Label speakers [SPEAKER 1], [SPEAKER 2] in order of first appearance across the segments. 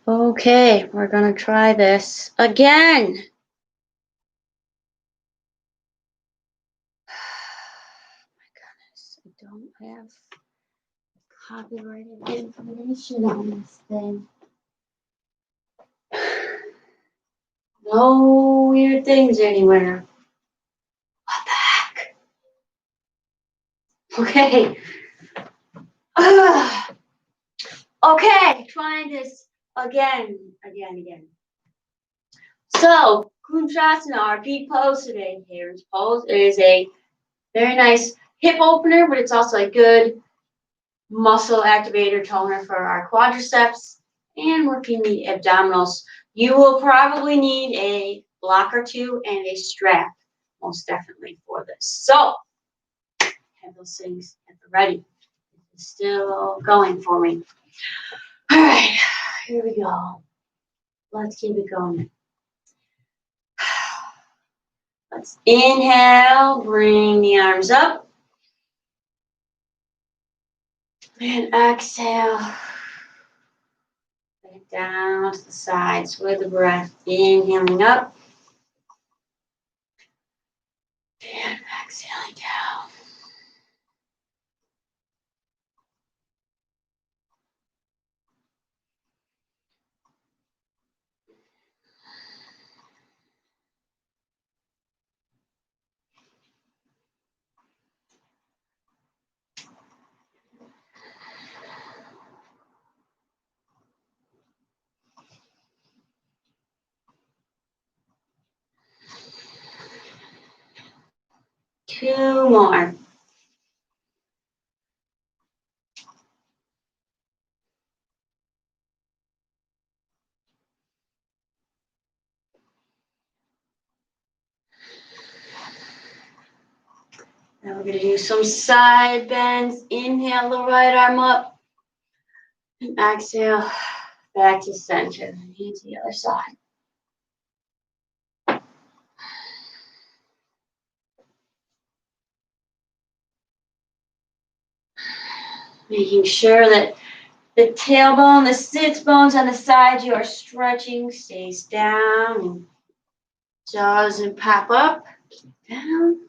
[SPEAKER 1] Okay, we're gonna try this again. My goodness, I don't have copyrighted information on this thing. No weird things anywhere. What the heck? Okay. Okay, trying this again. So, Kunshasana, our repeat pose today. Here's pose. It is a very nice hip opener, but it's also a good muscle activator toner for our quadriceps and working the abdominals. You will probably need a block or two and a strap, most definitely, for this. So, have those things at the ready. It's still going for me. All right, here we go. Let's keep it going. Let's inhale, bring the arms up. And exhale. Back down to the sides with the breath. Inhaling up. And exhaling down. Two more. Now we're going to do some side bends. Inhale the right arm up. And exhale back to center. And to the other side. Making sure that the tailbone, the sits bones on the side you are stretching stays down and doesn't pop up. Keep down.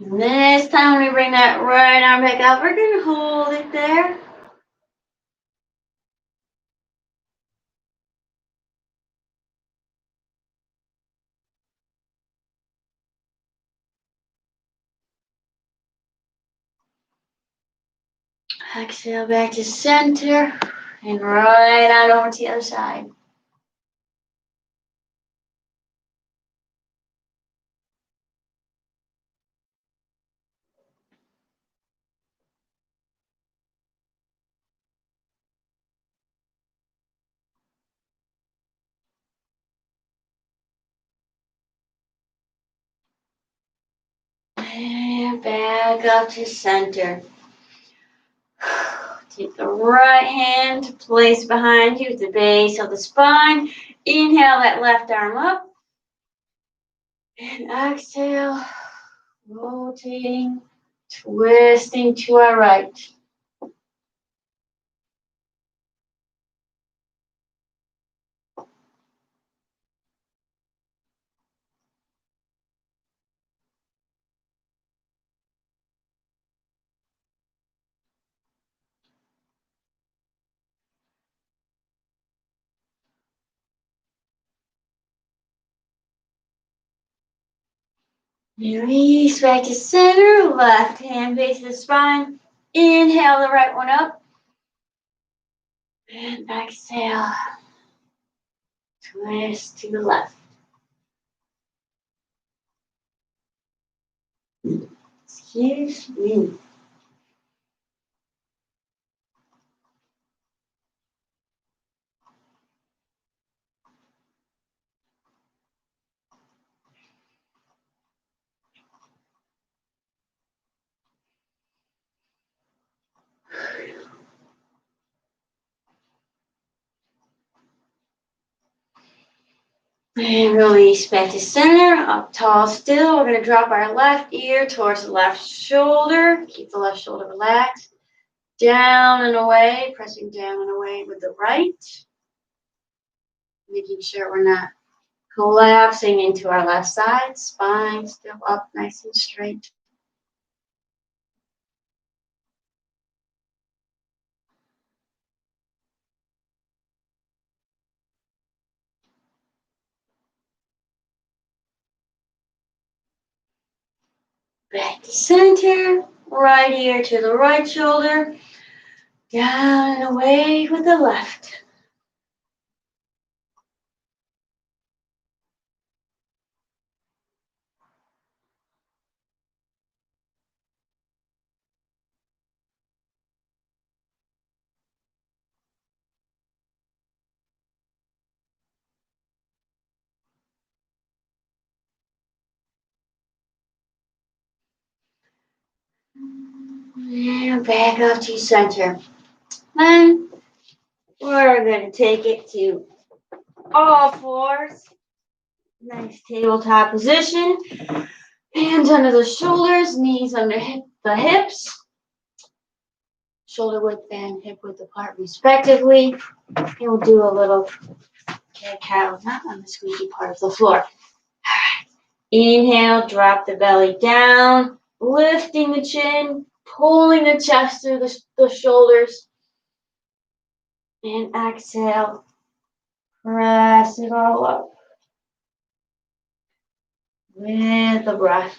[SPEAKER 1] And this time when we bring that right arm back up, we're going to hold it there. Exhale back to center and right on over to the other side. And back up to center. Take the right hand to place behind you at the base of the spine. Inhale that left arm up. And exhale, rotating, twisting to our right. Release back to center, left hand base of the spine. Inhale the right one up. And exhale. Twist to the left. Excuse me. And release back to center, up tall still. We're gonna drop our left ear towards the left shoulder. Keep the left shoulder relaxed. Down and away, pressing down and away with the right. Making sure we're not collapsing into our left side. Spine still up nice and straight. Back to center, right ear to the right shoulder, down and away with the left. And back up to center. Then we're going to take it to all fours. Nice tabletop position. Hands under the shoulders, knees under the hips. Shoulder width and hip width apart respectively. And we'll do a little cat-cow, not on the squeaky part of the floor. All right. Inhale, drop the belly down, lifting the chin, pulling the chest through the shoulders. And exhale, press it all up with the breath.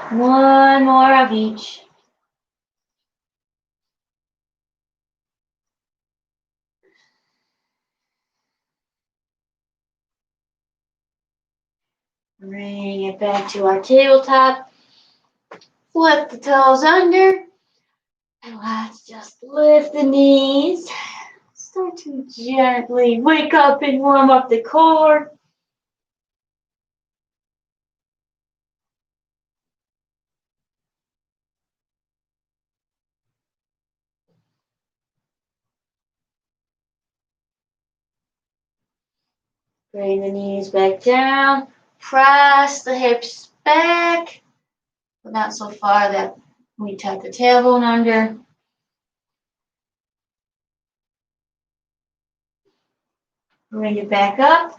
[SPEAKER 1] One more of each. Bring it back to our tabletop. Flip the toes under. And let's just lift the knees. Start to gently wake up and warm up the core. Bring the knees back down. Press the hips back, but not so far that we tuck the tailbone under. Bring it back up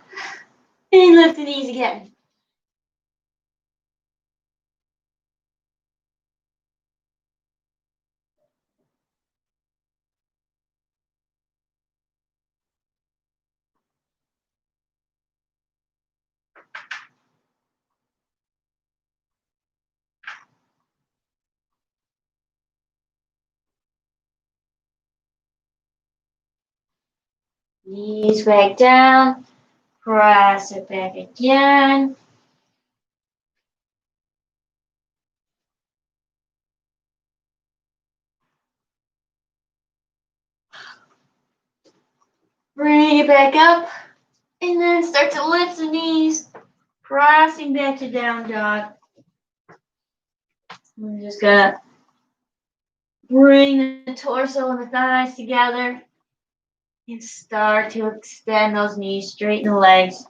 [SPEAKER 1] and lift the knees again. Knees back down. Press it back again. Bring it back up. And then start to lift the knees. Pressing back to down dog. We're just gonna bring the torso and the thighs together. And start to extend those knees, straighten the legs.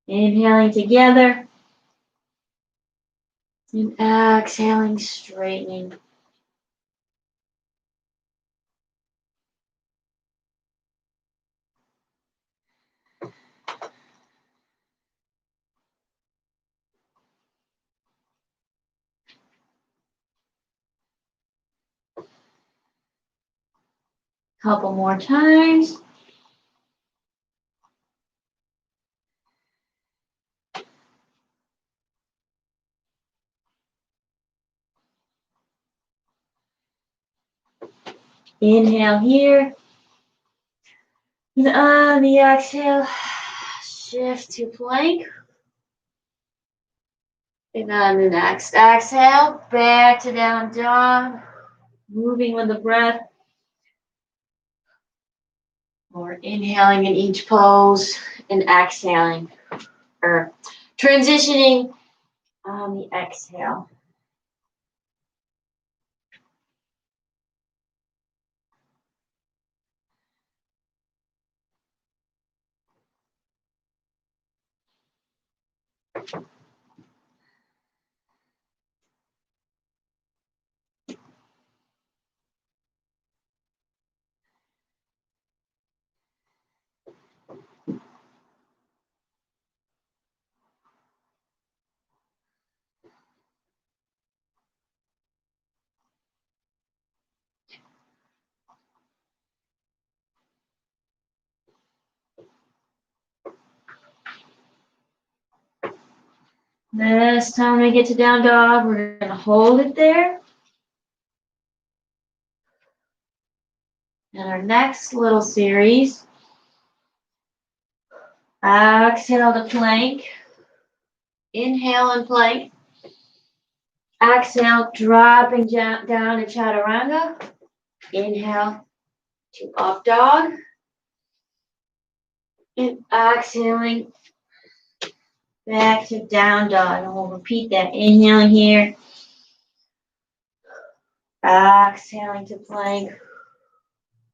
[SPEAKER 1] Inhaling together. And exhaling, straightening. Couple more times. Inhale here. And on the exhale, shift to plank. And on the next exhale, back to down dog. Moving with the breath. Or inhaling in each pose and exhaling. Or transitioning on the exhale. This time we get to down dog, we're going to hold it there. And our next little series, exhale to plank. Inhale and plank. Exhale, dropping down to chaturanga. Inhale to up dog. And exhaling back to down dog. And we'll repeat that. Inhaling here. Exhaling to plank.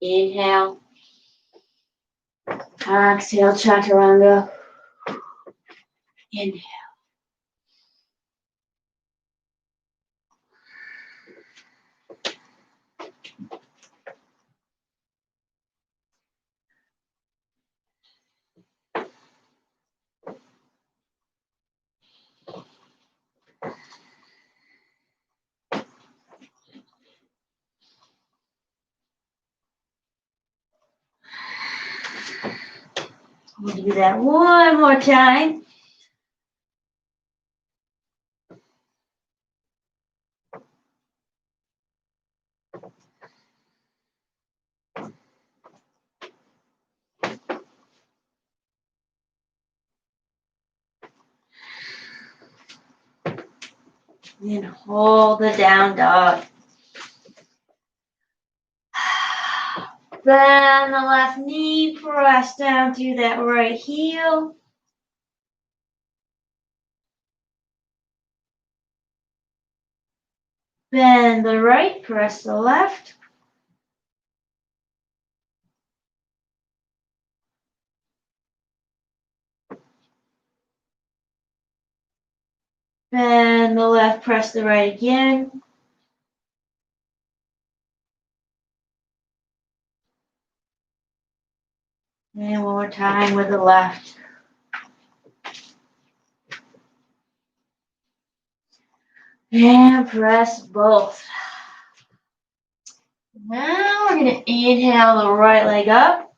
[SPEAKER 1] Inhale. Exhale, chaturanga. Inhale. We'll do that one more time. And hold the down dog. Bend the left knee, press down through that right heel. Bend the right, press the left. Bend the left, press the right again. And one more time with the left. And press both. Now we're going to inhale the right leg up.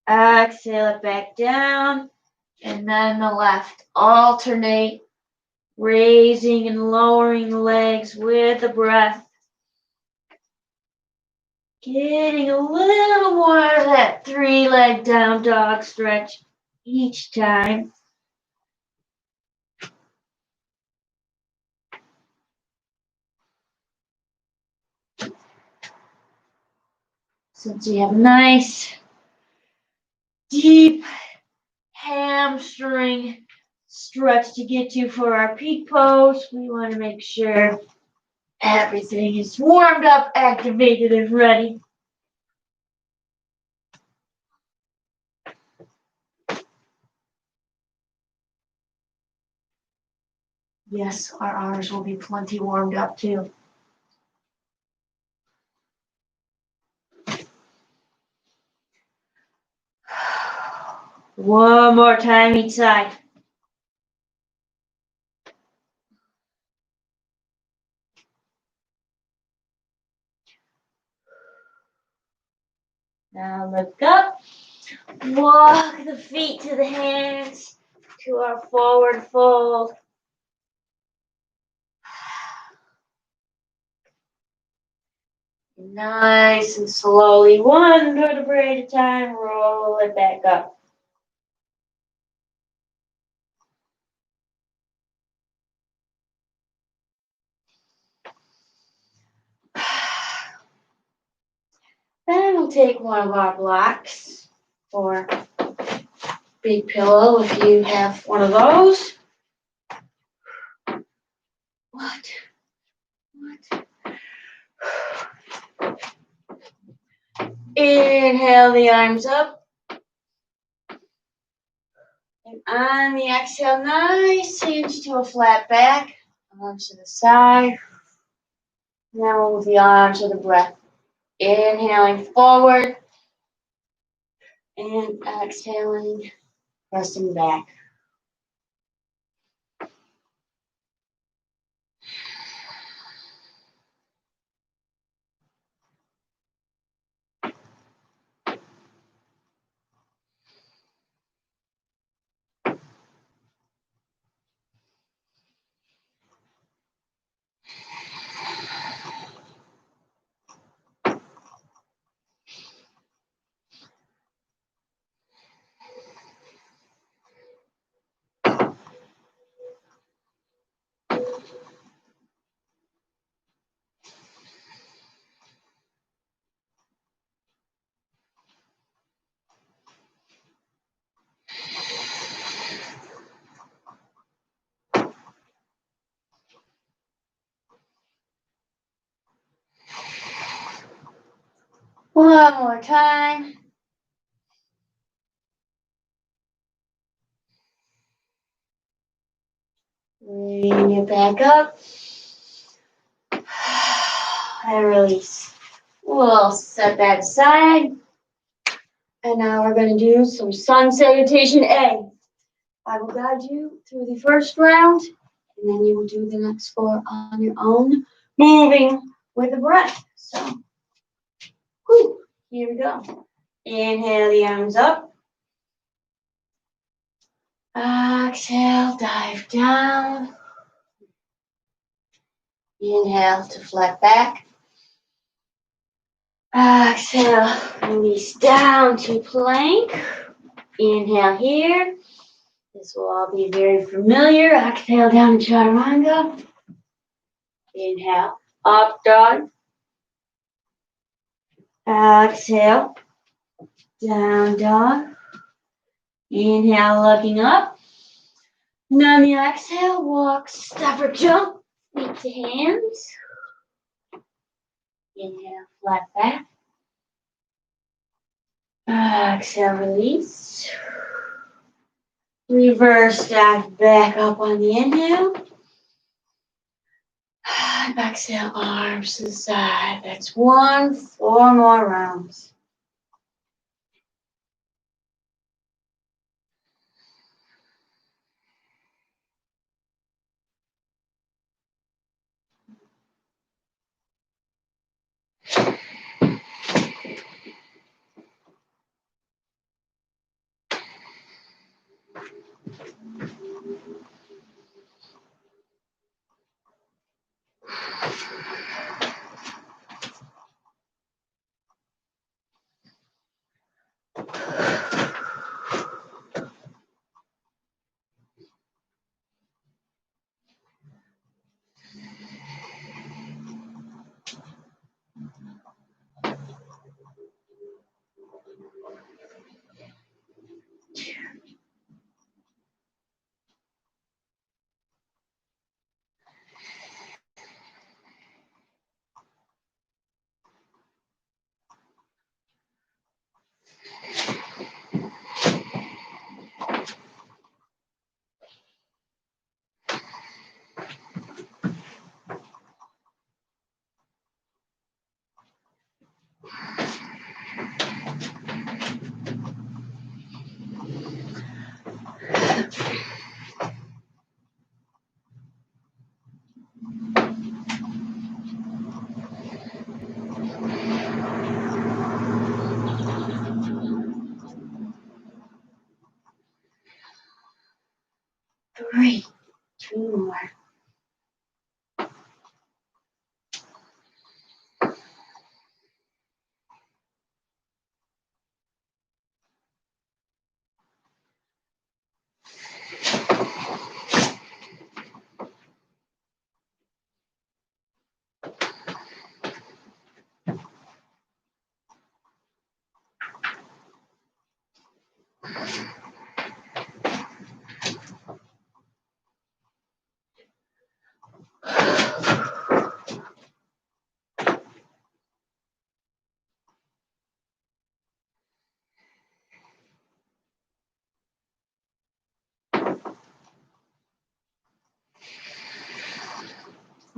[SPEAKER 1] Exhale it back down. And then the left. Alternate. Raising and lowering the legs with the breath. Getting a little more of that 3-leg down dog stretch each time. Since we have a nice, deep hamstring stretch to get to for our peak pose, we want to make sure Everything is warmed up, activated, and ready. Yes, our arms will be plenty warmed up too. One more time each side. Now look up. Walk the feet to the hands to our forward fold. Nice and slowly, one vertebrae at a time, roll it back up. Then we'll take one of our blocks or big pillow if you have one of those. What? Inhale the arms up. And on the exhale, nice hinge to a flat back. Arms to the side. Now move the arms with the breath. Inhaling forward. And exhaling, pressing back. One more time. Bring it back up. And release. We'll set that aside. And now we're going to do some sun salutation A. I will guide you through the first round, and then you will do the next four on your own, moving with the breath. So, here we go. Inhale the arms up. Exhale, dive down. Inhale to flat back. Exhale, release down to plank. Inhale here. This will all be very familiar. Exhale down to chaturanga. Inhale, up dog. Exhale, down dog. Inhale, looking up. Now the exhale, walk, step or jump, feet to hands. Inhale, flat back. Exhale, release. Reverse stack back up on the inhale. Exhale, arms to the side. That's 4 more rounds.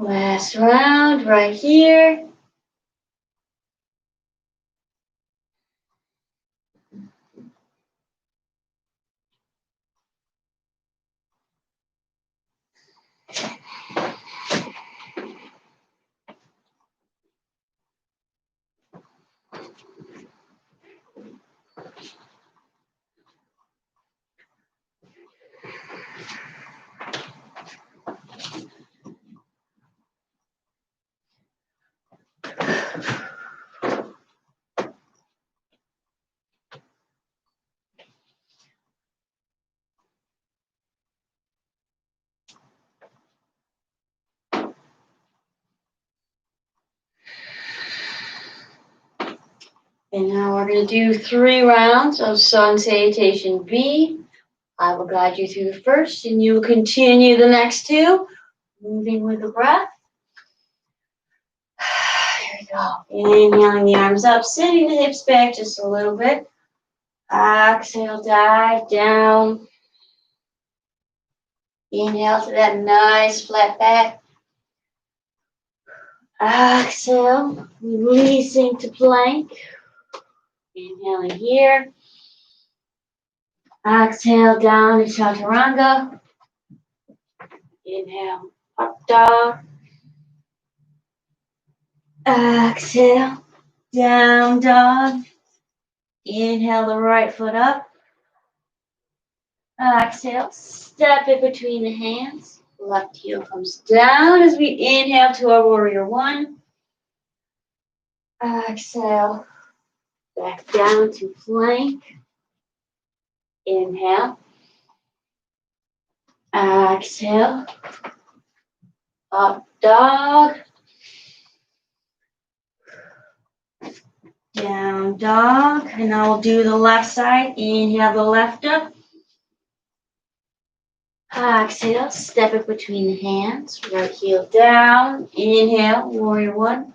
[SPEAKER 1] Last round right here. And now we're going to do 3 rounds of Sun Salutation B. I will guide you through the first, and you will continue the next 2, moving with the breath. Here we go. Inhaling the arms up, sending the hips back just a little bit. Exhale, dive down. Inhale to that nice flat back. Exhale, releasing to plank. Inhaling here. Exhale down to Chaturanga. Inhale, up dog. Exhale, down dog. Inhale the right foot up. Exhale, step it between the hands. Left heel comes down as we inhale to our warrior 1. Exhale, back down to plank. Inhale. Exhale. Up dog. Down dog. And now we'll do the left side. Inhale the left up. Exhale, step it between the hands. Right heel down. Inhale, warrior 1.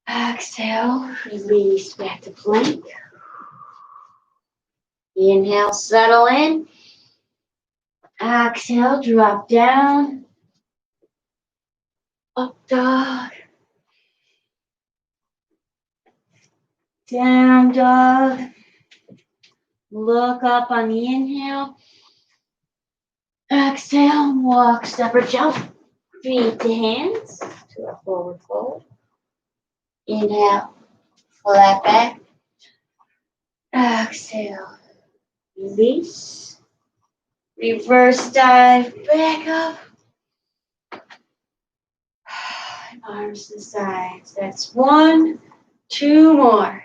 [SPEAKER 1] Exhale, release back to plank. Inhale, settle in. Exhale, drop down. Up dog. Down dog. Look up on the inhale. Exhale, walk, step or jump. Feet to hands to a forward fold. Inhale, flat back. Exhale, release. Reverse dive, back up. Arms to the sides. That's 1, 2 more.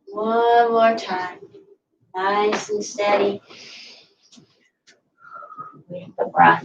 [SPEAKER 1] One more time. Nice and steady. With the breath.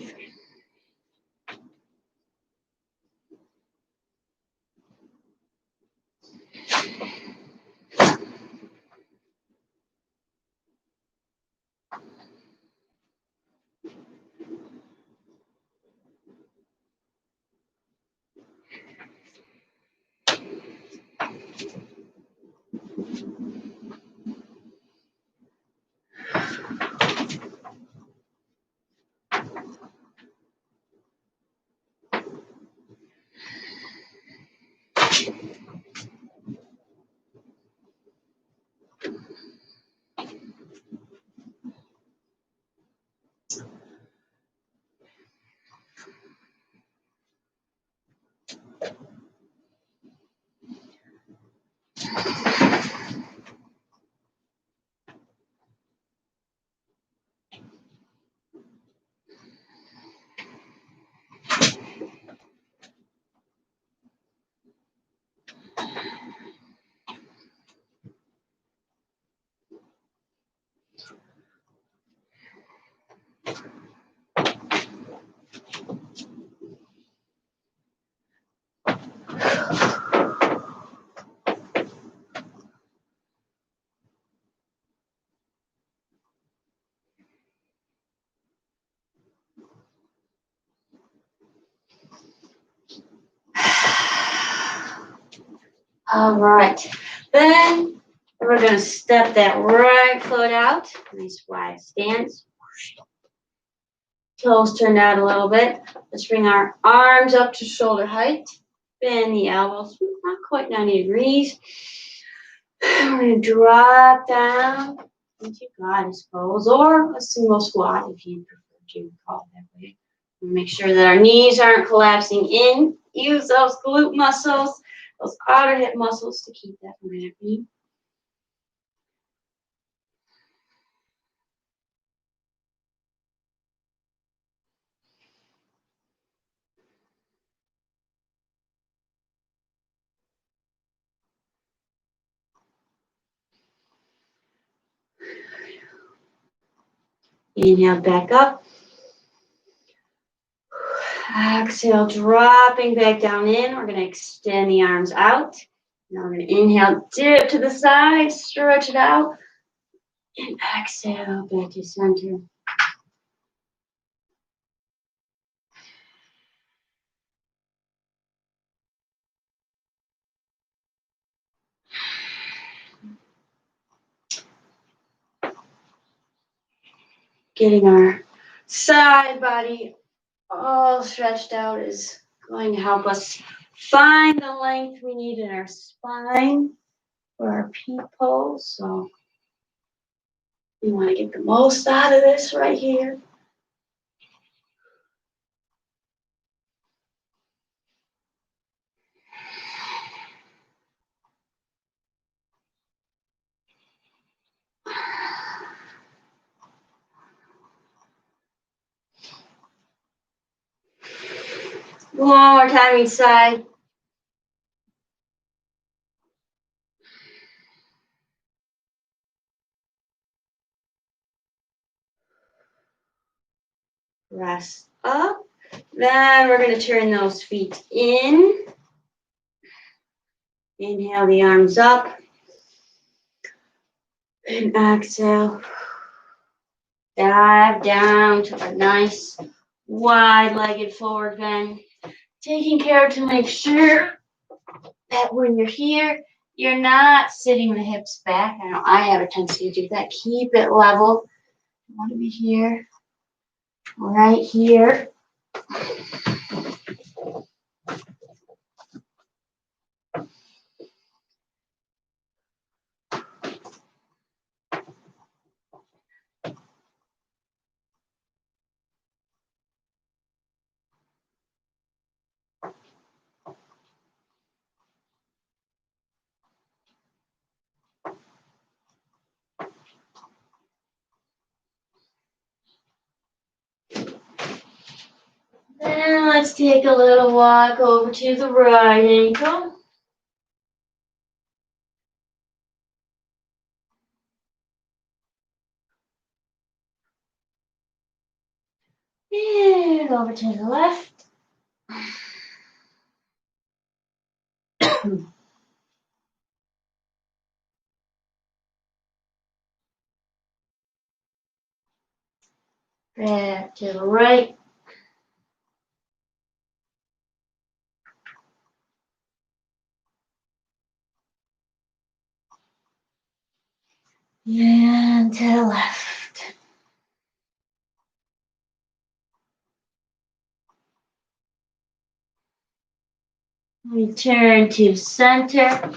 [SPEAKER 1] All right. Then we're going to step that right foot out. Nice wide stance. Toes turned out a little bit. Let's bring our arms up to shoulder height. Bend the elbows, not quite 90 degrees. We're going to drop down into goddess pose or a single squat if you prefer to call it that way. Make sure that our knees aren't collapsing in. Use those glute muscles, those outer hip muscles to keep that from happening. Inhale back up. Exhale, dropping back down in. We're going to extend the arms out. Now we're going to inhale, dip to the side, stretch it out. And exhale, back to center. Getting our side body all stretched out is going to help us find the length we need in our spine for our peak pose. So we want to get the most out of this right here. One more time each side. Rest up. Then we're going to turn those feet in. Inhale the arms up. And exhale. Dive down to a nice wide-legged forward bend. Taking care to make sure that when you're here, you're not sitting the hips back. I know I have a tendency to do that. Keep it level. You want to be here, right here. Then let's take a little walk over to the right ankle. And over to the left. Back to the right. And to the left. Return to center.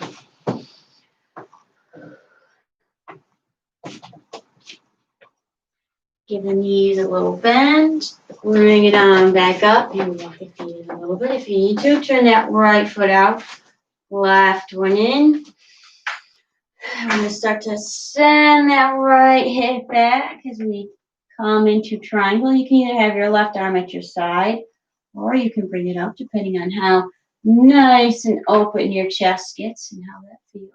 [SPEAKER 1] Give the knees a little bend. Bring it on back up. And walk the feet in a little bit if you need to. Turn that right foot out. Left one in. I'm going to start to send that right hip back as we come into triangle. You can either have your left arm at your side, or you can bring it up depending on how nice and open your chest gets and how that feels.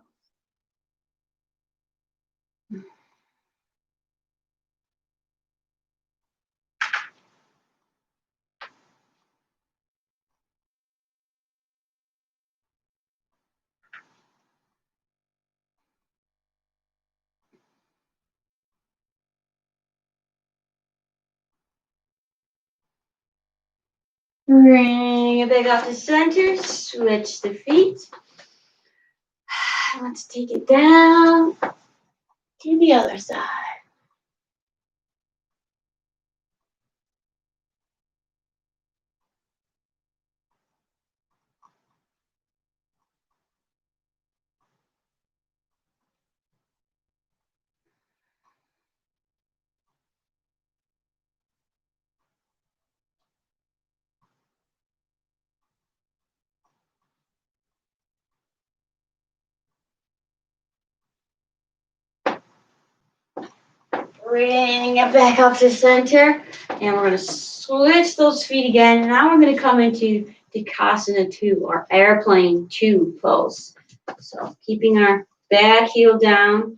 [SPEAKER 1] Bring it back up to center, switch the feet. Let's take it down to the other side. Bring it back up to center, and we're going to switch those feet again. Now we're going to come into Takasana 2, or airplane 2 pose. So keeping our back heel down,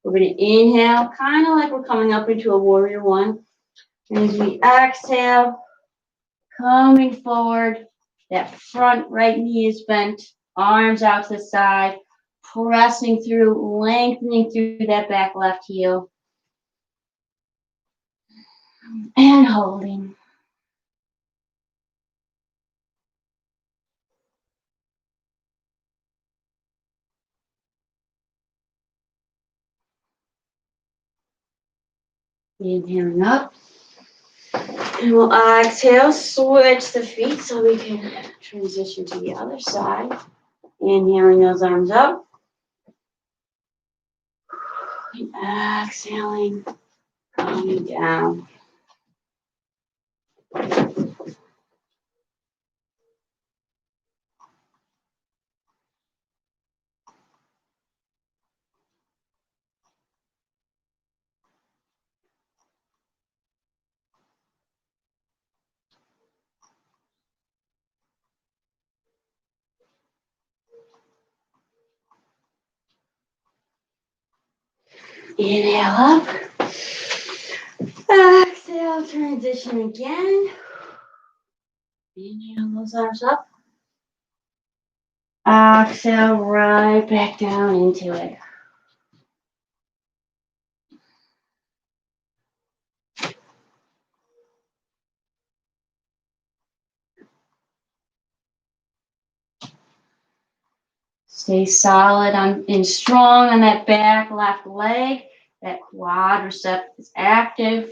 [SPEAKER 1] we're going to inhale, kind of like we're coming up into a warrior 1. And as we exhale, coming forward, that front right knee is bent, arms out to the side, pressing through, lengthening through that back left heel. And holding. Inhaling up. And we'll exhale, switch the feet so we can transition to the other side. Inhaling those arms up. And exhaling, coming down. Inhale up. Exhale, transition again. Inhale those arms up. Exhale, right back down into it. Stay solid and strong on that back left leg. That quadricep is active.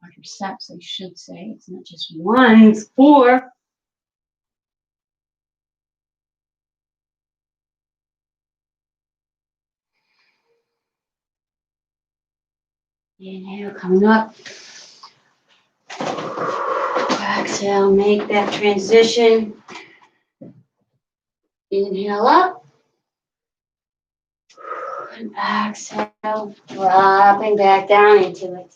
[SPEAKER 1] Quadriceps, I should say. It's not just one, it's 4. Inhale, coming up. Exhale, make that transition. Inhale up. And exhale, dropping back down into it.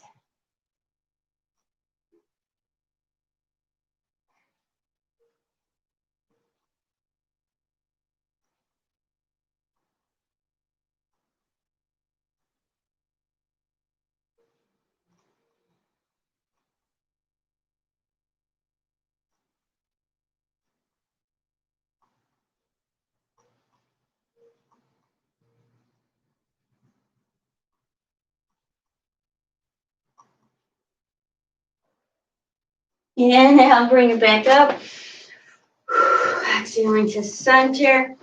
[SPEAKER 1] Inhale, bring it back up. Exhaling to center.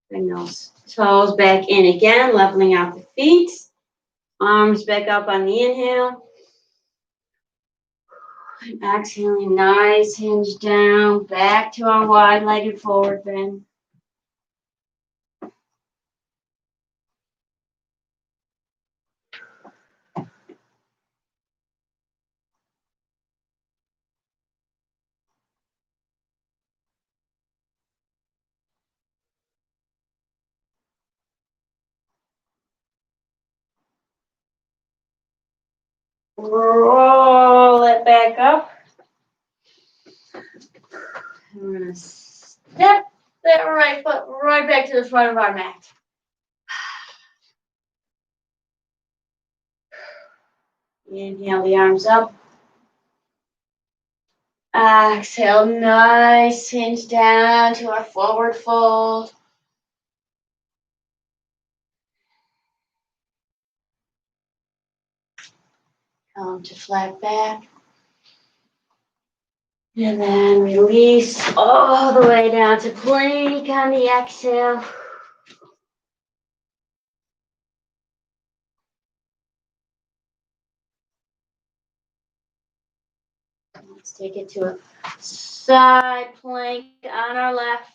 [SPEAKER 1] Bring those toes back in again, leveling out the feet. Arms back up on the inhale. And exhaling, nice hinge down, back to our wide-legged forward bend. Roll it back up. And we're going to step that right foot right back to the front of our mat. Inhale the arms up. Exhale, nice hinge down to our forward fold. Come to flat back. And then release all the way down to plank on the exhale. Let's take it to a side plank on our left.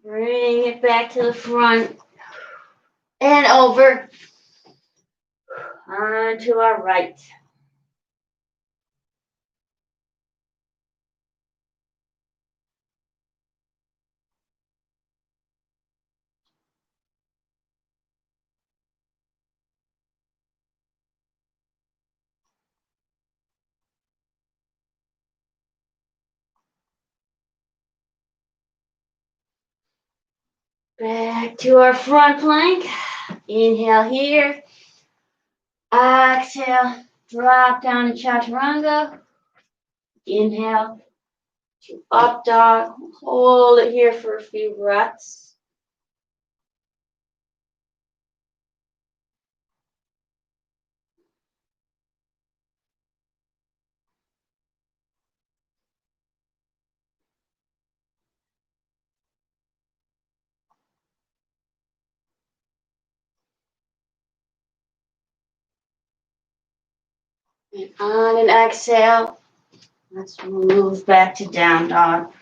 [SPEAKER 1] Bring it back to the front and over onto our right. Back to our front plank. Inhale here. Exhale. Drop down to chaturanga. Inhale to up dog. Hold it here for a few breaths. And on an exhale, let's move back to down dog.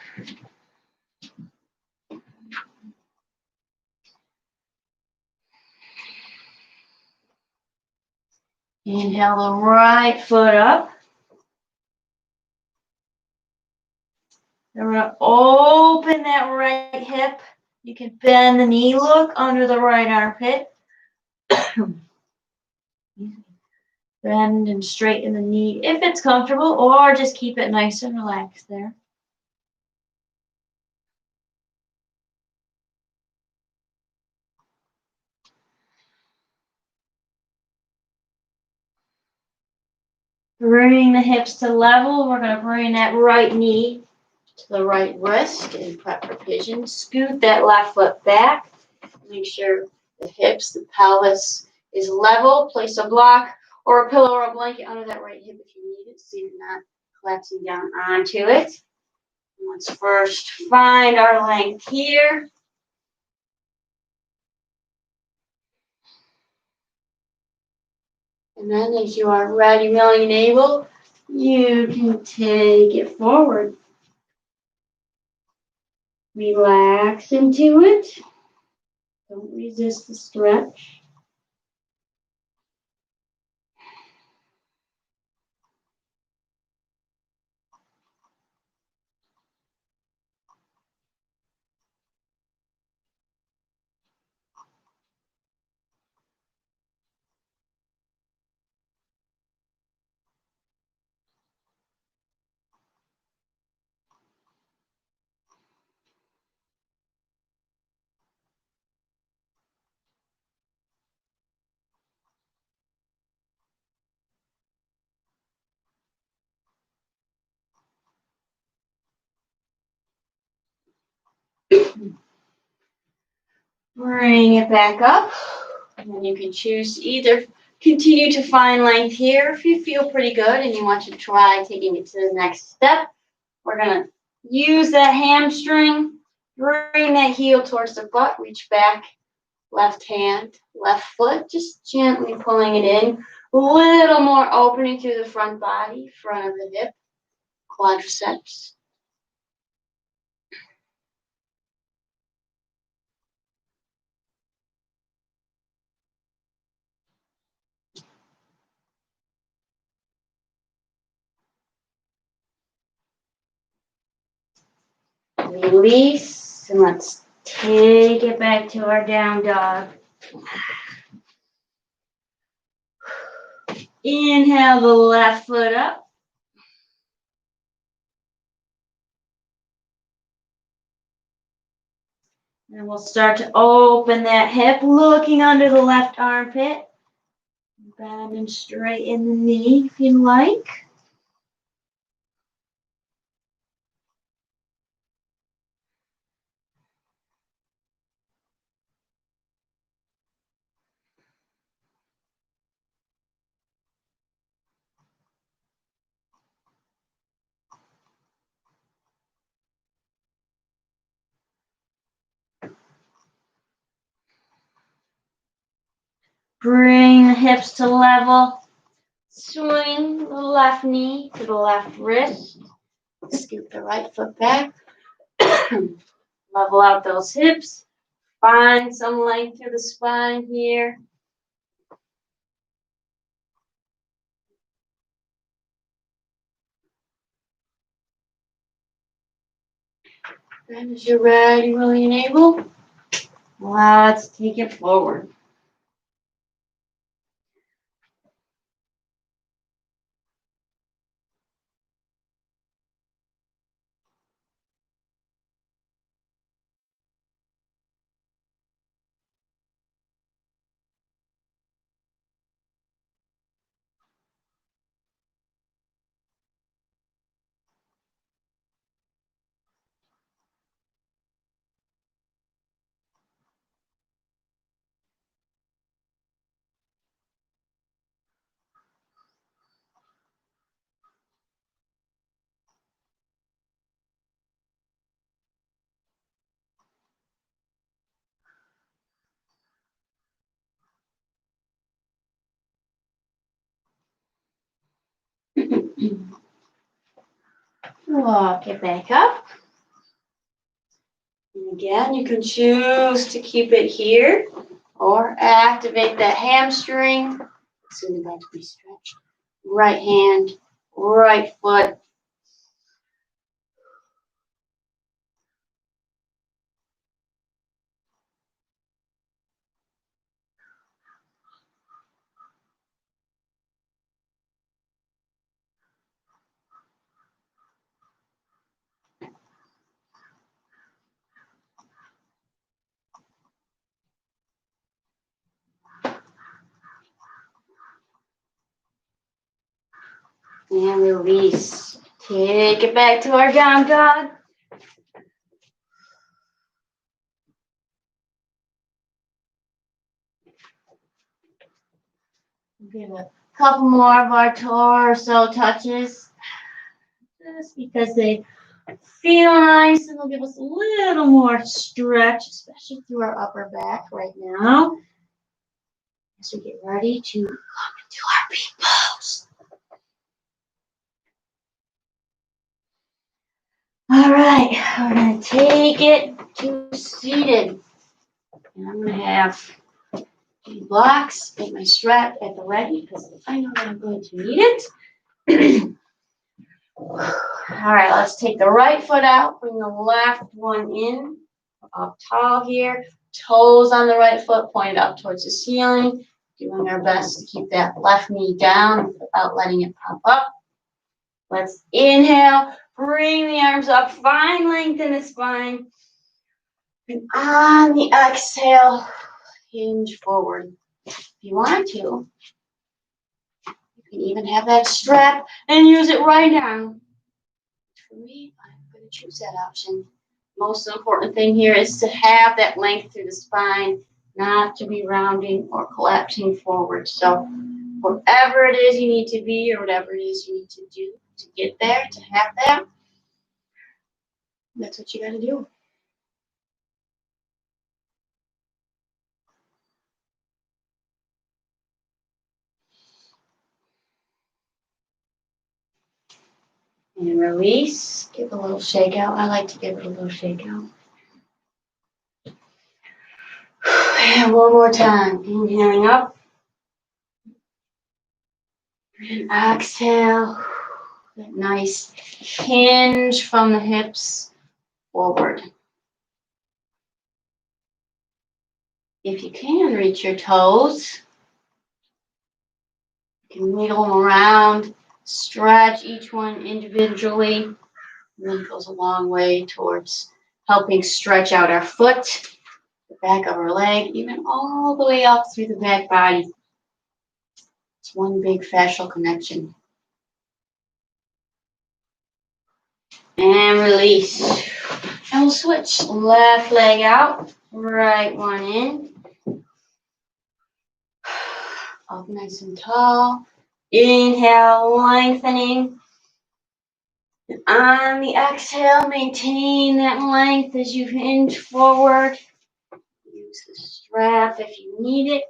[SPEAKER 1] Inhale the right foot up. And we're going to open that right hip. You can bend the knee, look under the right armpit. Bend and straighten the knee if it's comfortable, or just keep it nice and relaxed there. Bring the hips to level. We're going to bring that right knee to the right wrist and prep for pigeon. Scoot that left foot back. Make sure the hips, the pelvis is level. Place a block or a pillow or a blanket under that right hip if you need it, so you're not collapsing down onto it. Let's first find our length here. And then as you are ready, willing, and able, you can take it forward. Relax into it. Don't resist the stretch. Bring it back up. And then you can choose to either continue to find length here if you feel pretty good and you want to try taking it to the next step. We're going to use that hamstring. Bring that heel towards the butt. Reach back. Left hand, left foot. Just gently pulling it in. A little more opening through the front body, front of the hip, quadriceps. Release, and let's take it back to our down dog. Inhale the left foot up. And we'll start to open that hip, looking under the left armpit. bend and straighten the knee if you like. Bring the hips to level. Swing the left knee to the left wrist. Scoop the right foot back. Level out those hips. Find some length through the spine here. And as you're ready, willing, and able, let's take it forward. Walk it back up. And again, you can choose to keep it here or activate that hamstring. Send it back to be stretched. Right hand, right foot. And release. Take it back to our down dog. Give a couple more of our torso touches. Just because they feel nice and they'll give us a little more stretch, especially through our upper back right now. As we get ready to come into our peak pose. All right, we're going to take it to seated. And I'm going to have blocks, make my strap at the ready because I know that I'm going to need it. All right, let's take the right foot out, bring the left one in, up tall here, toes on the right foot pointed up towards the ceiling, doing our best to keep that left knee down without letting it pop up. Let's inhale, bring the arms up, find length in the spine, and on the exhale, hinge forward. If you want to, you can even have that strap and use it right now. For me, I'm going to choose that option. Most important thing here is to have that length through the spine, not to be rounding or collapsing forward. So whatever it is you need to be or whatever it is you need to do to get there, to have that, that's what you got to do. And release, give a little shake out. I like to give it a little shake out. And one more time, inhaling up. And exhale, that nice hinge from the hips forward. If you can reach your toes, you can wiggle them around, stretch each one individually. And then it goes a long way towards helping stretch out our foot, the back of our leg, even all the way up through the back body. It's one big fascial connection. And release. And we'll switch. Left leg out, right one in. Up nice and tall. Inhale, lengthening. And on the exhale, maintain that length as you hinge forward. Use the strap if you need it.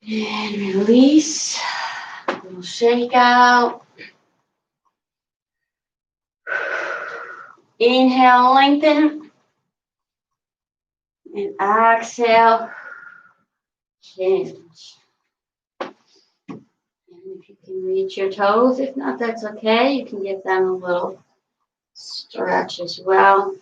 [SPEAKER 1] And release. A little shake out. Inhale, lengthen. And exhale, hinge. And if you can reach your toes, if not, that's okay. You can give them a little stretch as well.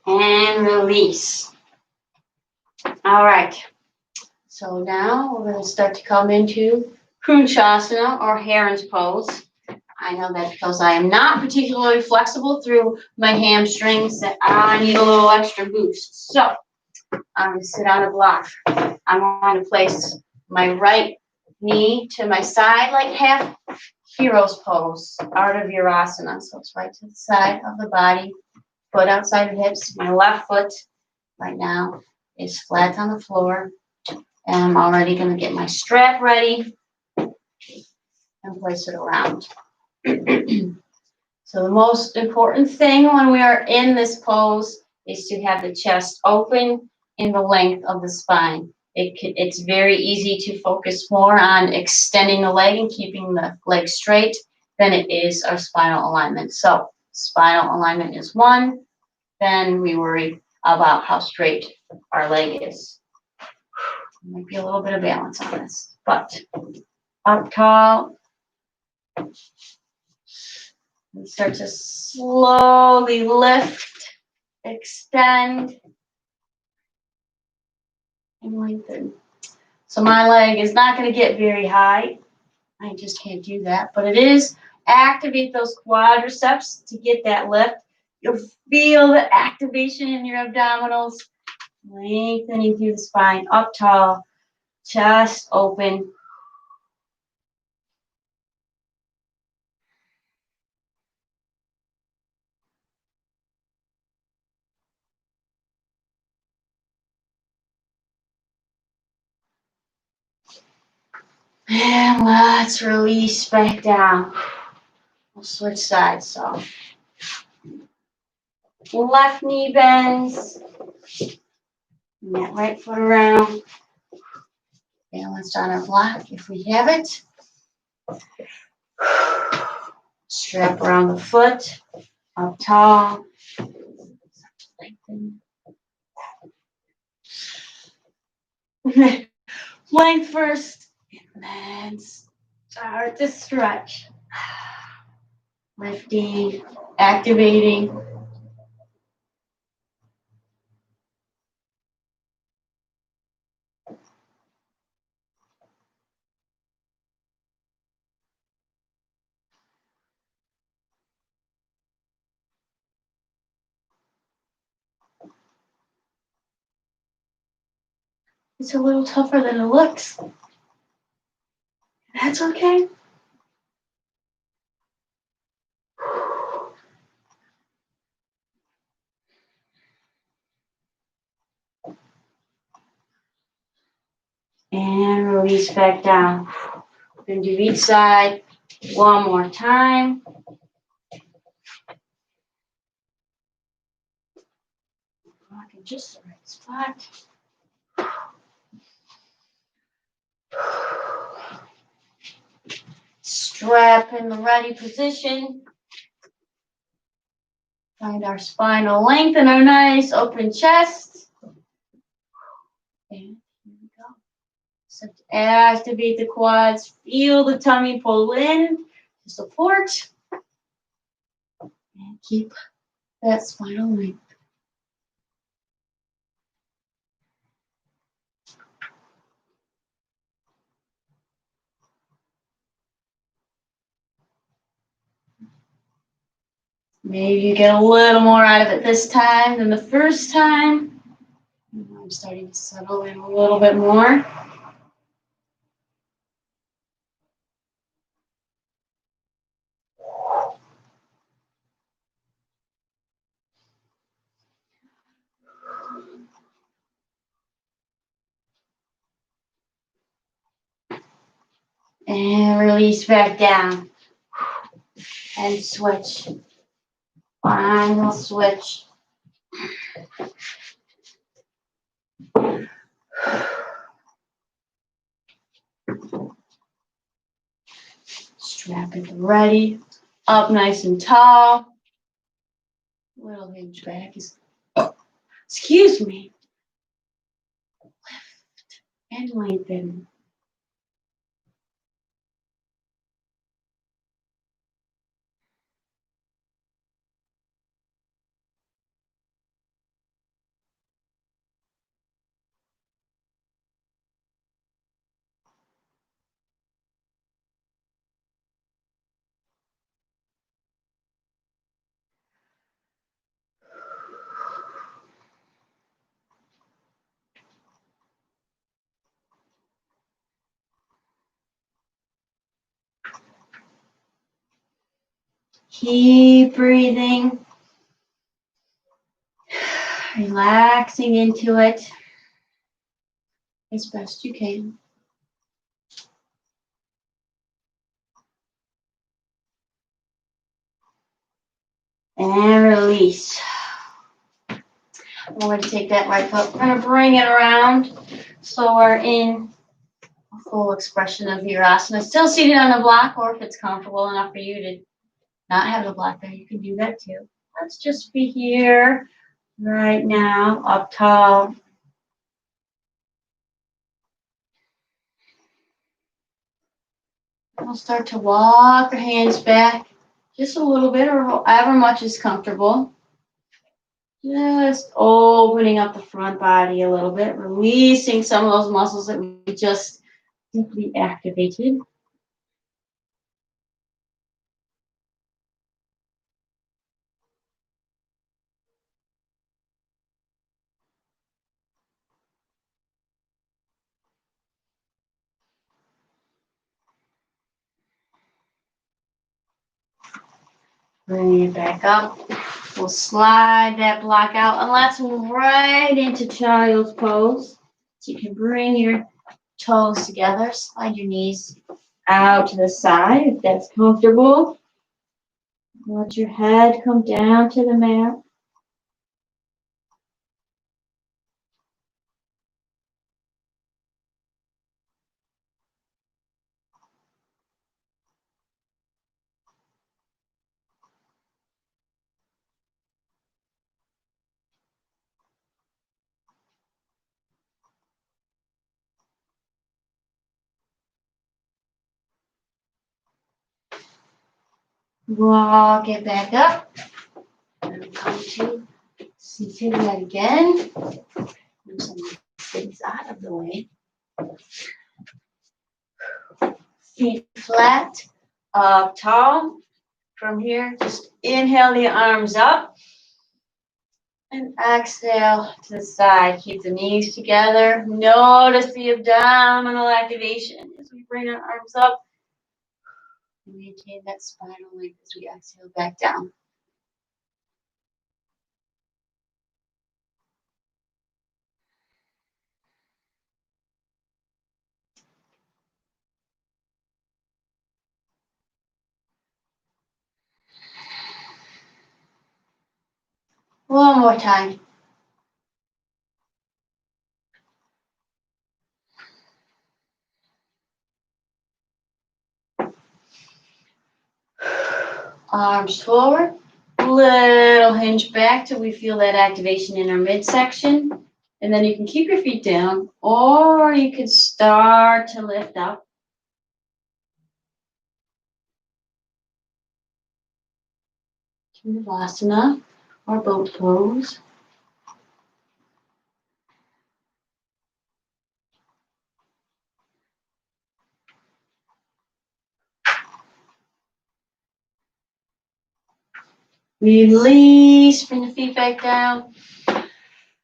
[SPEAKER 1] And release. All right. So now we're going to start to come into Kunchasana or Heron's pose. I know that because I am not particularly flexible through my hamstrings, that I need a little extra boost. So I'm going to sit on a block. I'm going to place my right knee to my side like half hero's pose, Ardha Virasana. So it's right to the side of the body, foot outside the hips. My left foot right now is flat on the floor. And I'm already going to get my strap ready and place it around. So the most important thing when we are in this pose is to have the chest open in the length of the spine. It's very easy to focus more on extending the leg and keeping the leg straight than it is our spinal alignment. So spinal alignment is one, then we worry about how straight our leg is. There might be a little bit of balance on this, but up tall. And start to slowly lift, extend, and lengthen. So my leg is not going to get very high. I just can't do that. But it is activate those quadriceps to get that lift. You'll feel the activation in your abdominals, lengthening through the spine, up tall, chest open. And let's release back down. We'll switch sides. So left knee bends. And that right foot around. Balanced on our block if we have it. Strap around the foot. Up tall. Length first. And then start to stretch. Lifting, activating. It's a little tougher than it looks. That's okay. And release back down. Then do each side one more time. just the right spot. Strap in the ready position. Find our spinal length and our nice open chest. And here we go. So to activate the quads, feel the tummy pull in to support. And keep that spinal length. Maybe you get a little more out of it this time than the first time. I'm starting to settle in a little bit more. And release back down. And switch. Final switch. Strap it ready. Up nice and tall. Little hinge back is, excuse me. Lift and lengthen. Keep breathing. Relaxing into it as best you can. And release. I'm going to take that right foot. We're going to bring it around so we're in a full expression of Virasana. Still seated on the block, or if it's comfortable enough for you to not have the block there, you can do that too. Let's just be here right now, up tall. We'll start to walk our hands back just a little bit, or however much is comfortable. Just opening up the front body a little bit, releasing some of those muscles that we just simply activated. Bring it back up. We'll slide that block out and let's move right into child's pose. So you can bring your toes together, slide your knees out to the side if that's comfortable. Let your head come down to the mat. Walk it back up. And come to seated yet again. Move some things out of the way. Feet flat, up tall. From here, just inhale the arms up. And exhale to the side. Keep the knees together. Notice the abdominal activation as we bring our arms up. Maintain that spinal length as we exhale back down. One more time. Arms forward. Little hinge back till we feel that activation in our midsection. And then you can keep your feet down, or you can start to lift up. Uttanasana or boat pose. Release, bring the feet back down,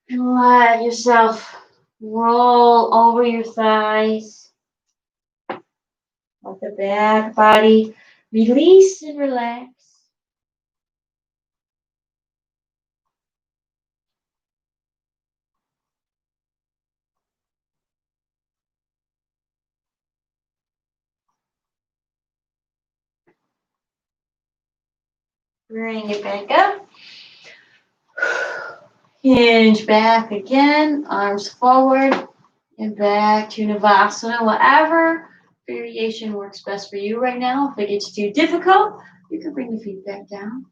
[SPEAKER 1] and let yourself roll over your thighs. Let the back body release and relax. Bring it back up. Hinge back again, arms forward and back to Navasana. Whatever variation works best for you right now. If it gets too difficult, you can bring the feet back down.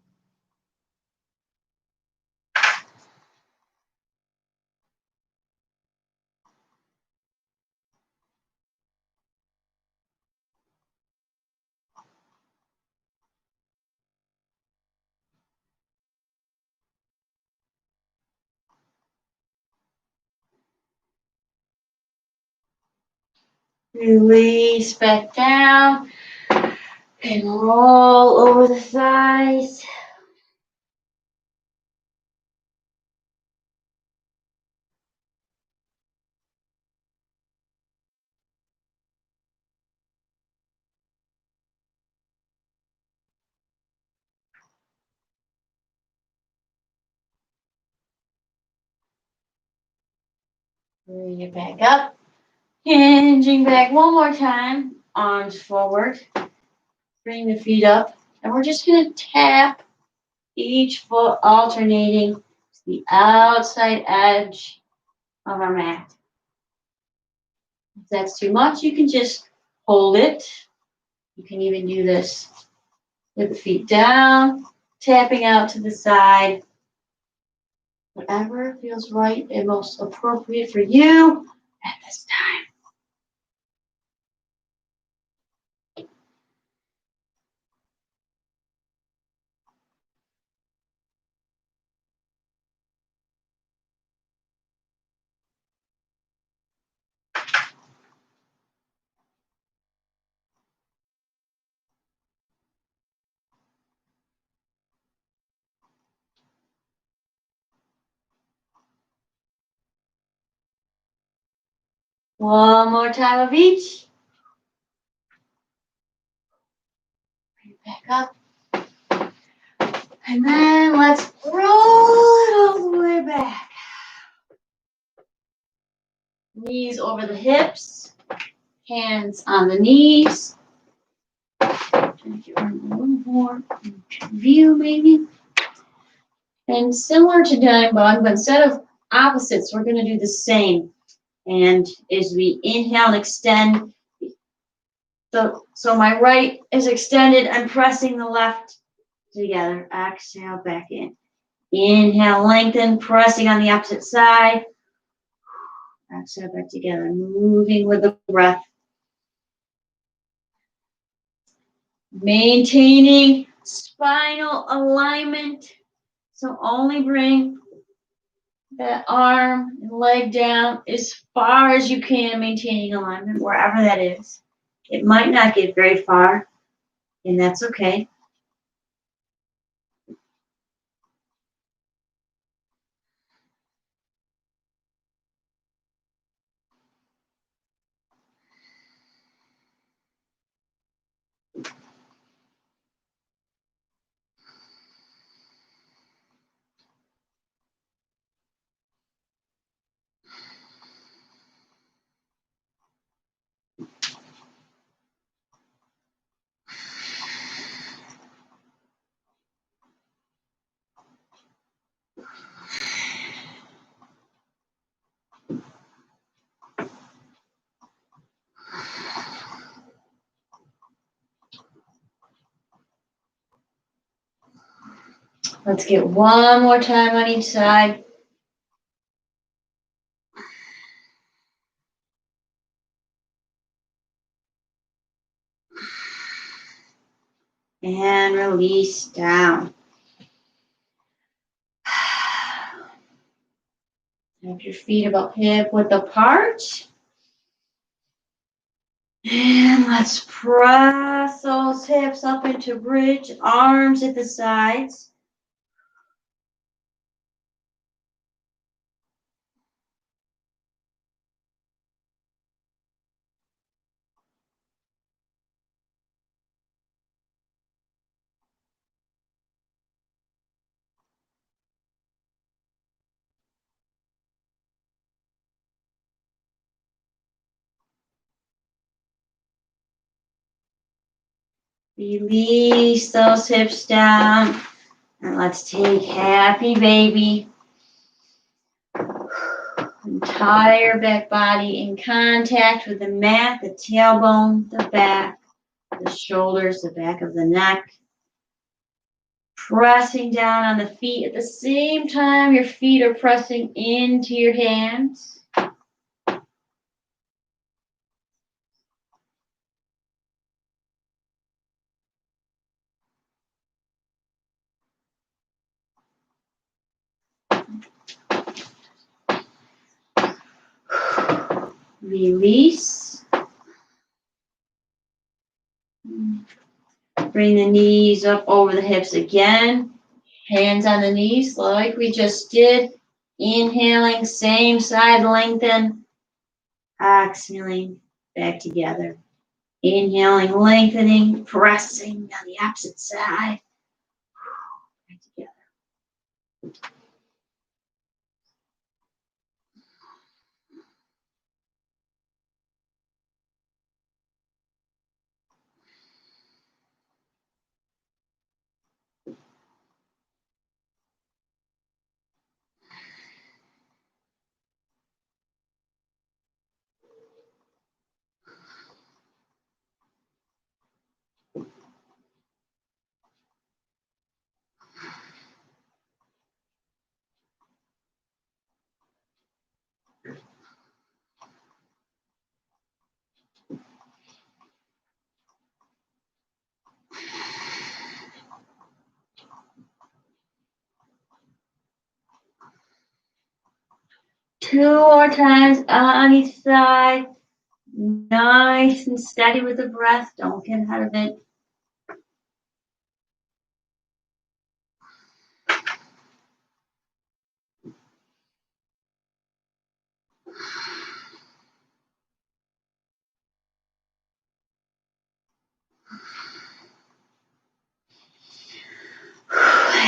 [SPEAKER 1] Release back down and roll over the thighs. Bring it back up. Hinging back one more time. Arms forward. Bring the feet up. And we're just going to tap each foot alternating to the outside edge of our mat. If that's too much, you can just hold it. You can even do this with the feet down, tapping out to the side. Whatever feels right and most appropriate for you at this time. One more time of each. Bring it back up. And then let's roll it all the way back. Knees over the hips, hands on the knees. Get a little more view maybe. And similar to down dog, but instead of opposites, we're going to do the same. And as we inhale and extend, so my right is extended, I'm pressing the left together. Exhale back in. Inhale, lengthen, pressing on the opposite side. Exhale back together, moving with the breath. Maintaining spinal alignment. So only bring that arm and leg down as far as you can, maintaining alignment wherever that is. It might not get very far, and that's okay. Let's get one more time on each side. And release down. Have your feet about hip width apart. And let's press those hips up into bridge, arms at the sides. Release those hips down. And let's take happy baby. Entire back body in contact with the mat, the tailbone, the back, the shoulders, the back of the neck. Pressing down on the feet at the same time your feet are pressing into your hands. Release. Bring the knees up over the hips again. Hands on the knees like we just did. Inhaling, same side lengthen. Exhaling, back together. Inhaling, lengthening, pressing on the opposite side. Back together. 2 more times on each side. Nice and steady with the breath. Don't get ahead of it.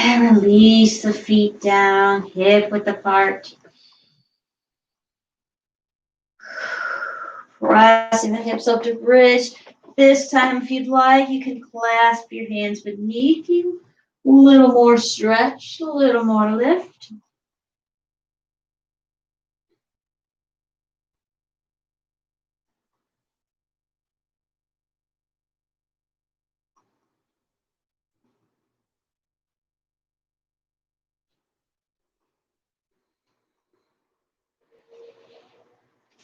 [SPEAKER 1] And release the feet down, hip width apart. Pressing the hips up to bridge. This time, if you'd like, you can clasp your hands beneath you. A little more stretch, a little more lift.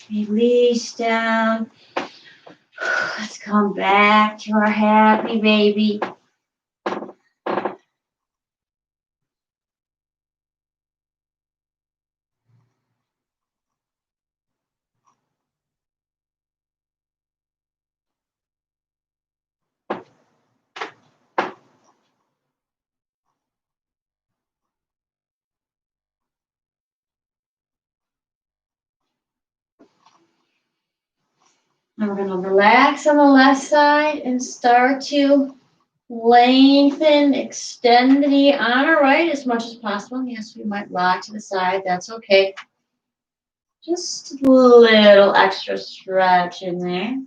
[SPEAKER 1] Release down. Let's come back to our happy baby. And we're going to relax on the left side and start to lengthen, extend the knee on our right as much as possible. Yes, we might rock to the side. That's okay. Just a little extra stretch in there.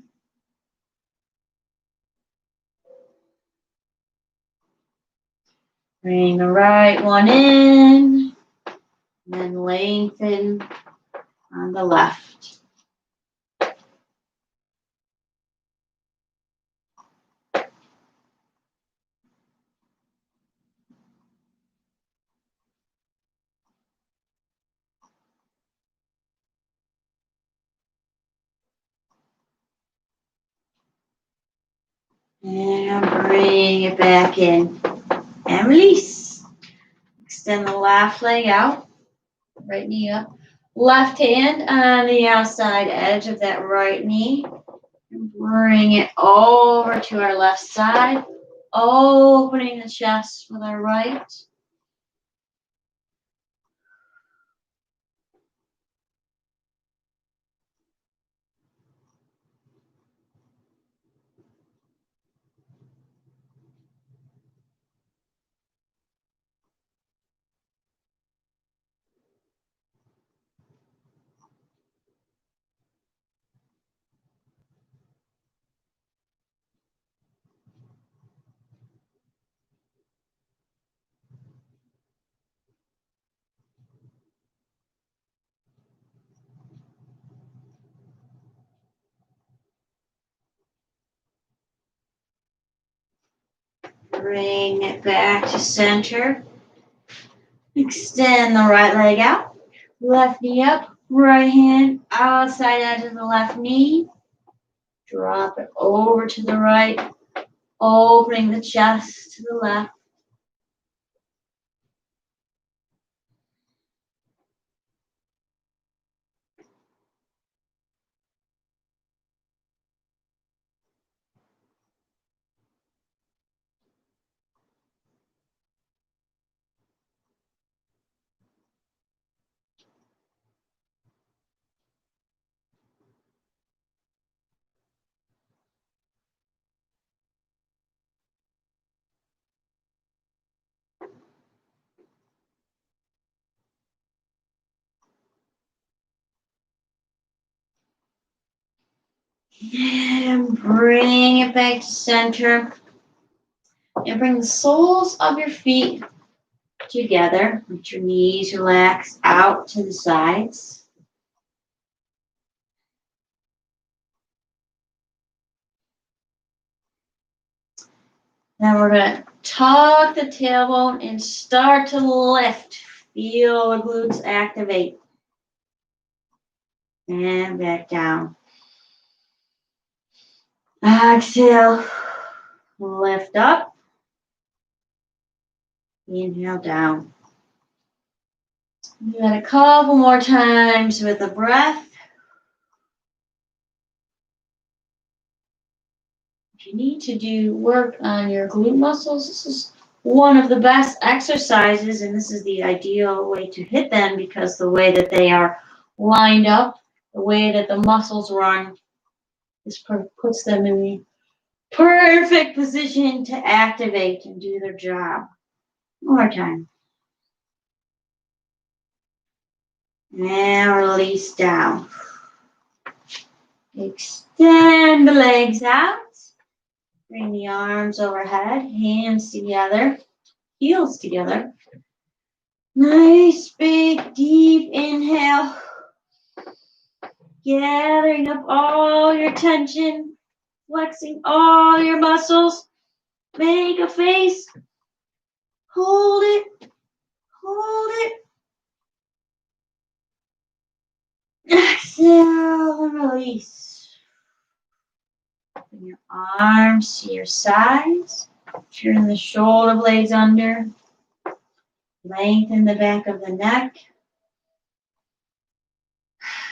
[SPEAKER 1] Bring the right one in, and then lengthen on the left.
[SPEAKER 2] And bring it back in. And release. Extend the left leg out. Right knee up. Left hand on the outside edge of that right knee. And bring it over to our left side. Opening the chest with our right. Bring it back to center. Extend the right leg out. Left knee up. Right hand outside edge of the left knee. Drop it over to the right. Opening the chest to the left. And bring it back to center. And bring the soles of your feet together. Let your knees relax out to the sides. Now we're going to tuck the tailbone and start to lift. Feel the glutes activate. And back down. Exhale. Lift up. Inhale down. Do that a couple more times with the breath. If you need to do work on your glute muscles, this is one of the best exercises, and this is the ideal way to hit them because the way that they are lined up, the way that the muscles run, this puts them in the perfect position to activate and do their job. One more time. And release down. Extend the legs out. Bring the arms overhead, hands together, heels together. Nice, big, deep inhale. Gathering up all your tension, flexing all your muscles. Make a face. Hold it. Hold it. Exhale and release. Bring your arms to your sides. Turn the shoulder blades under. Lengthen the back of the neck.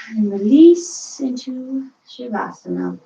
[SPEAKER 2] And release into Shavasana.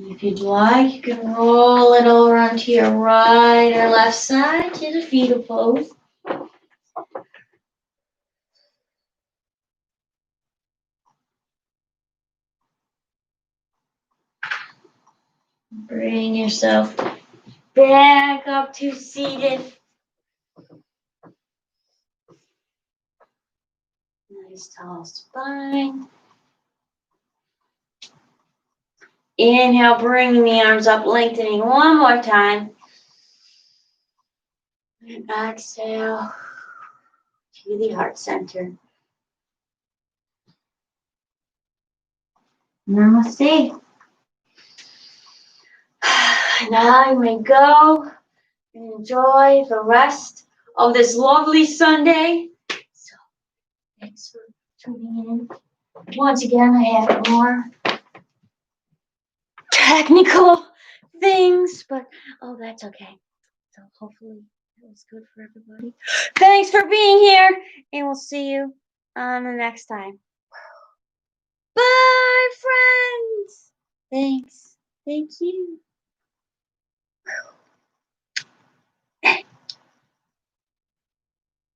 [SPEAKER 2] If you'd like, you can roll it over onto your right or left side to the fetal pose. Bring yourself back up to seated. Nice tall spine. Inhale, bringing the arms up, lengthening one more time. And exhale to the heart center. Namaste. Now you may go and enjoy the rest of this lovely Sunday. So, thanks for tuning in. Once again, I have more technical things, but that's okay. So hopefully it was good for everybody. Thanks for being here, and we'll see you on the next time. Bye, friends. Thanks. Thank you.